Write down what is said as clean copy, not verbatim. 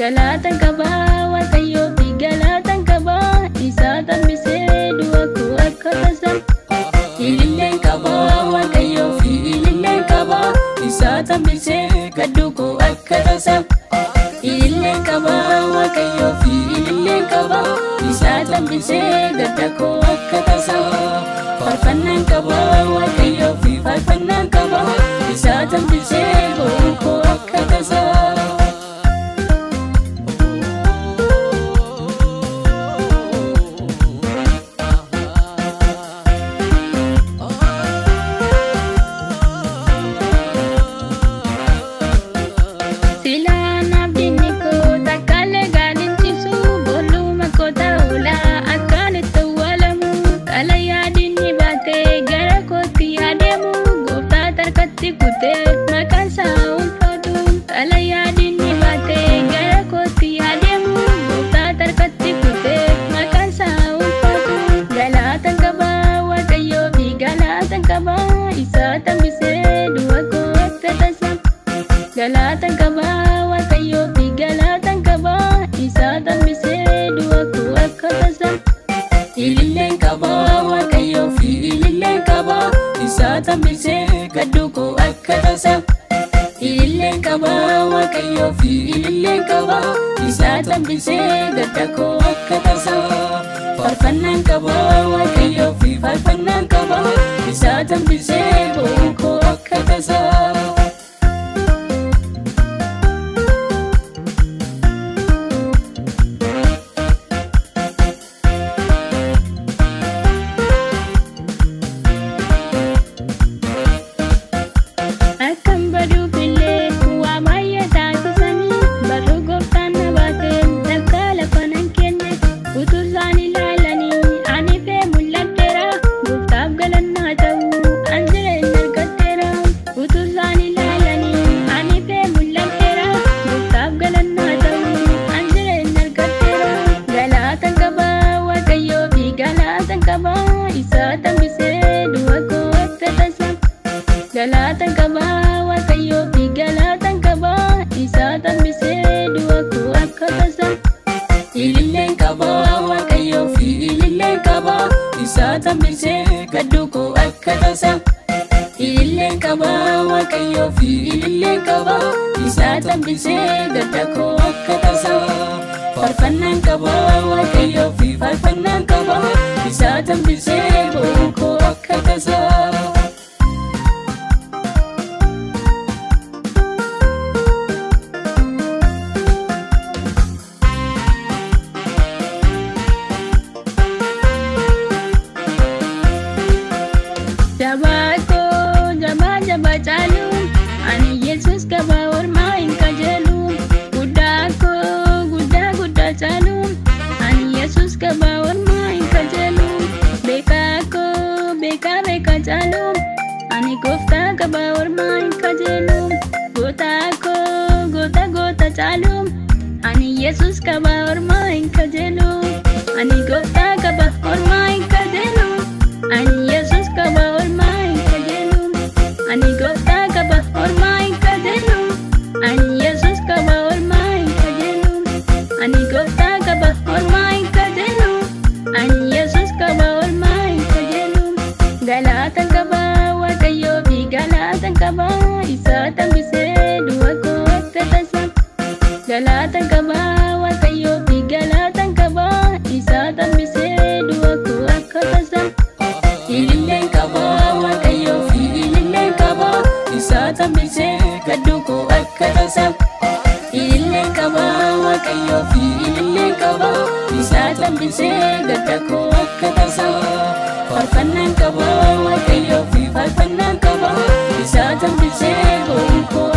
Galatan qaba Waaqayyo fi galatan qaba isa tambisee du'a koo akka tasaa. Ililleen qaba Waaqayyo fi ililleen qaba isa tambisee gaddu koo akka tasaa. Ililleen qaba Waaqayyo fi ililleen qaba isa tambisee gadda koo akka tasaa. Farfannaan qaba Waaqayyo fi farfannaan qaba isa tambisee bo'uu koo akka tasaa. Galatan qaba Waaqayyo fi galatan qaba isa tambisee du'a koo akka tasaa. Ililleen qaba Waaqayyo fi ililleen qaba isa tambisee gaddu koo akka tasaa. Ililleen qaba Waaqayyo fi ililleen qaba isa tambisee gadda koo akka tasaa. Farfannaan qaba Waaqayyo fi farfannaan qaba isa tambisee bo'uu koo akka tasaa. Galatan qaba Waaqayyo fi galatan qaba isa tambisee du'a koo akka tasaa. Ililleen qaba Waaqayyo fi ililleen qaba isa tambisee gaddu koo akka tasaa. Ililleen qaba Waaqayyo fi ililleen qaba isa tambisee gadda koo akka tasaa. Farfannaan qaba Waaqayyo fi farfannaan qaba isa tambisee bo'uu koo akka tasaa. Jaba caalu ani Yesus qaba ormaa hin qajeelu. Guddaa caalu ani Yesus qaba ormaa hin qajeelu. Beekaa caalu ani gooftaa qaba ormaa hin qajeelu. Goota caalu ani Yesus qaba ormaa hin qajeelu. Ani gooftaa qaba ormaa hin qajeelu. Ani Yesus qaba ormaa hin qajeelu. Ani gooftaa qaba ormaa hin qajeelu. Ani Yesus qaba ormaa hin qajeelu. Ani gooftaa qaba ormaa hin qajeelu. Ani Yesus qaba ormaa hin qajeelu. Galatan qaba Waaqayyo fi galatan qaba isa tambisee du'a koo akka tasaa. Galatan qaba Waaqayyo fi galatan qaba isa tambisee du'a koo akka tasaa. Ililleen qaba Waaqayyo fi ililleen qaba isa tambisee gaddu koo akka tasaa. Ililleen qaba Waaqayyo fi ililleen qaba isa tambisee gadda koo akka tasaa. Farfannaan qaba Waaqayyo fi farfannaan qaba isa tambisee bo'uu koo